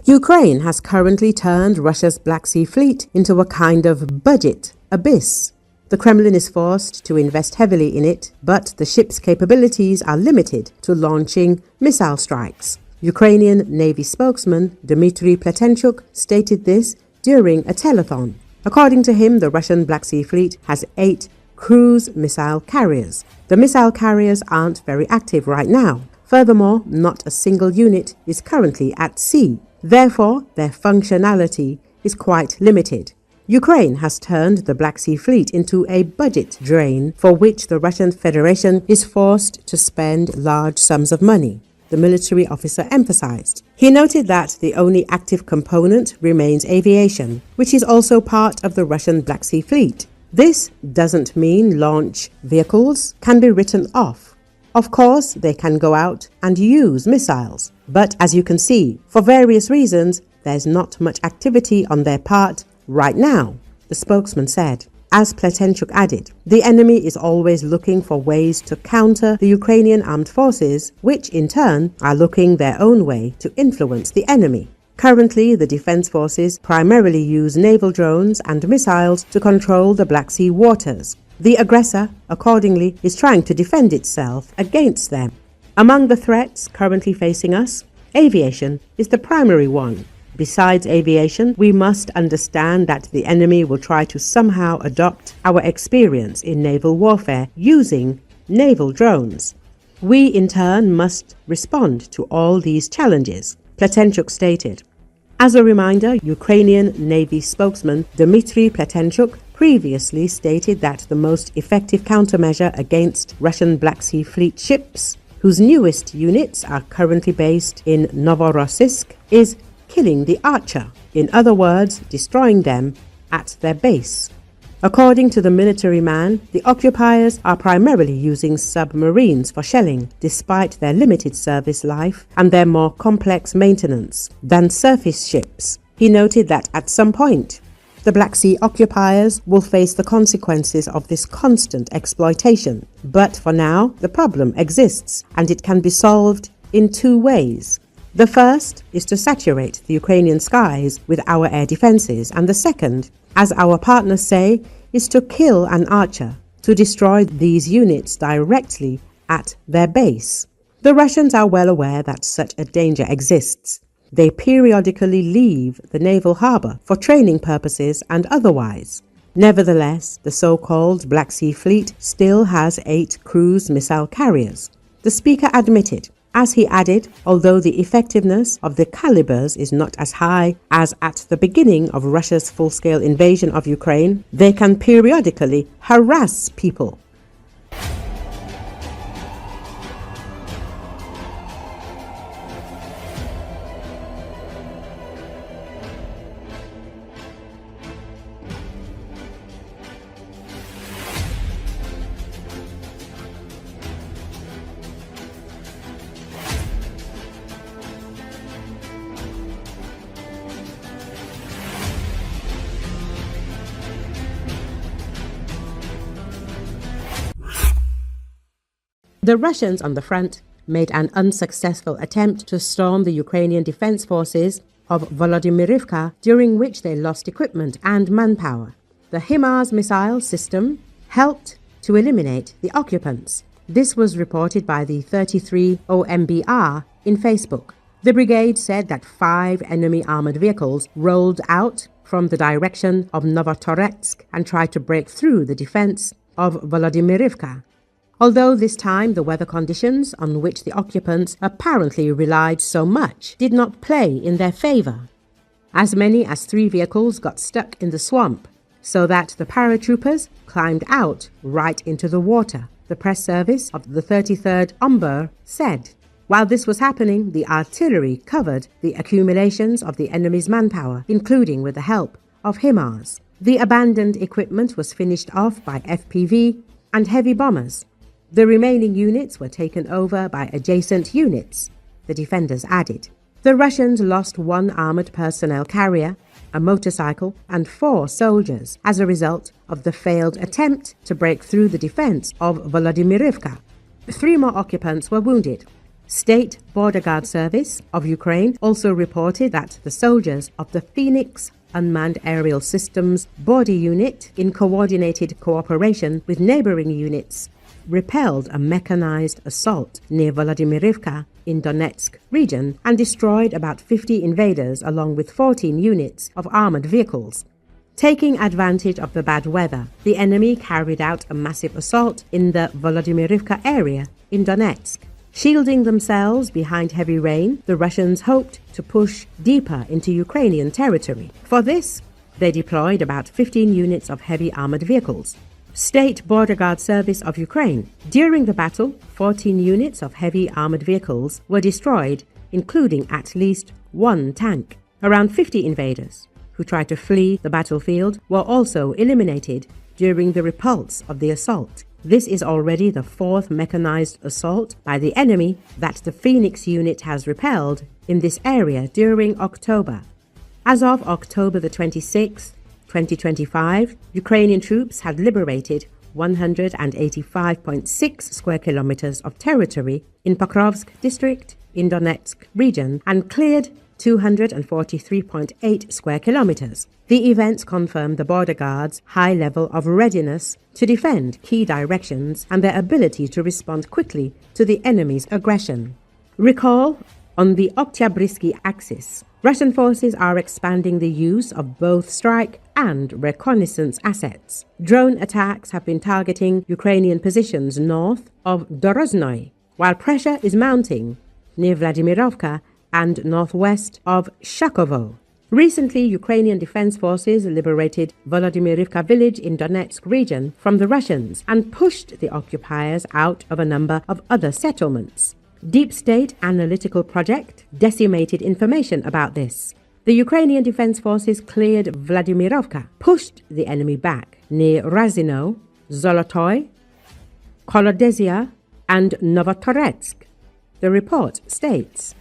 Ukraine has currently turned Russia's Black Sea Fleet into a kind of budget abyss. The Kremlin is forced to invest heavily in it, but the ship's capabilities are limited to launching missile strikes. Ukrainian Navy spokesman Dmitry Pletenchuk stated this during a telethon. According to him, the Russian Black Sea Fleet has 8 cruise missile carriers. The missile carriers aren't very active right now. Furthermore, not a single unit is currently at sea. Therefore, their functionality is quite limited. Ukraine has turned the Black Sea Fleet into a budget drain for which the Russian Federation is forced to spend large sums of money, the military officer emphasized. He noted that the only active component remains aviation, which is also part of the Russian Black Sea Fleet. This doesn't mean launch vehicles can be written off. Of course, they can go out and use missiles, but as you can see, for various reasons, there's not much activity on their part right now, the spokesman said. As Pletenchuk added, the enemy is always looking for ways to counter the Ukrainian armed forces, which in turn are looking their own way to influence the enemy. Currently, the defense forces primarily use naval drones and missiles to control the Black Sea waters. The aggressor, accordingly, is trying to defend itself against them. Among the threats currently facing us, aviation is the primary one. Besides aviation, we must understand that the enemy will try to somehow adopt our experience in naval warfare using naval drones. We, in turn, must respond to all these challenges, Pletenchuk stated. As a reminder, Ukrainian Navy spokesman Dmitry Pletenchuk previously stated that the most effective countermeasure against Russian Black Sea Fleet ships, whose newest units are currently based in Novorossiysk, is killing the Archer, in other words, destroying them at their base. According to the military man, the occupiers are primarily using submarines for shelling, despite their limited service life and their more complex maintenance than surface ships. He noted that at some point, the Black Sea occupiers will face the consequences of this constant exploitation. But for now, the problem exists, and it can be solved in 2 ways. The first is to saturate the Ukrainian skies with our air defenses, and the second, as our partners say, is to kill an Archer, to destroy these units directly at their base. The Russians are well aware that such a danger exists. They periodically leave the naval harbor for training purposes and otherwise. Nevertheless, the so-called Black Sea Fleet still has 8 cruise missile carriers. The speaker admitted, as he added, although the effectiveness of the calibers is not as high as at the beginning of Russia's full-scale invasion of Ukraine, they can periodically harass people. The Russians on the front made an unsuccessful attempt to storm the Ukrainian defense forces of Volodymyrivka, during which they lost equipment and manpower. The HIMARS missile system helped to eliminate the occupants. This was reported by the 33 OMBR in Facebook. The brigade said that 5 enemy armored vehicles rolled out from the direction of Novotoretsk and tried to break through the defense of Volodymyrivka. Although this time the weather conditions on which the occupants apparently relied so much did not play in their favor. As many as 3 vehicles got stuck in the swamp, so that the paratroopers climbed out right into the water, the press service of the 33rd Omber said. While this was happening, the artillery covered the accumulations of the enemy's manpower, including with the help of HIMARS. The abandoned equipment was finished off by FPV and heavy bombers. The remaining units were taken over by adjacent units, the defenders added. The Russians lost 1 armored personnel carrier, a motorcycle, and 4 soldiers as a result of the failed attempt to break through the defense of Volodymyrivka. 3 more occupants were wounded. State Border Guard Service of Ukraine also reported that the soldiers of the Phoenix Unmanned Aerial Systems Border Unit, in coordinated cooperation with neighboring units, repelled a mechanized assault near Volodymyrivka in Donetsk region and destroyed about 50 invaders along with 14 units of armored vehicles. Taking advantage of the bad weather, the enemy carried out a massive assault in the Volodymyrivka area in Donetsk. Shielding themselves behind heavy rain, the Russians hoped to push deeper into Ukrainian territory. For this, they deployed about 15 units of heavy armored vehicles. State Border Guard Service of Ukraine. During the battle, 14 units of heavy armored vehicles were destroyed, including at least one tank. Around 50 invaders who tried to flee the battlefield were also eliminated during the repulse of the assault. This is already the fourth mechanized assault by the enemy that the Phoenix unit has repelled in this area during October. As of October the 26th, 2025, Ukrainian troops had liberated 185.6 square kilometers of territory in Pokrovsk district in Donetsk region and cleared 243.8 square kilometers. The events confirmed the border guards' high level of readiness to defend key directions and their ability to respond quickly to the enemy's aggression. Recall, on the Oktyabrysky axis, Russian forces are expanding the use of both strike and reconnaissance assets. Drone attacks have been targeting Ukrainian positions north of Dorozhnoy, while pressure is mounting near Vladimirovka and northwest of Shakovo. Recently, Ukrainian defense forces liberated Volodymyrivka village in Donetsk region from the Russians and pushed the occupiers out of a number of other settlements. Deep State Analytical Project decimated information about this. The Ukrainian defense forces cleared Vladimirovka, pushed the enemy back near Razino, Zolotoy, Kolodesia, and Novotoretsk. The report states,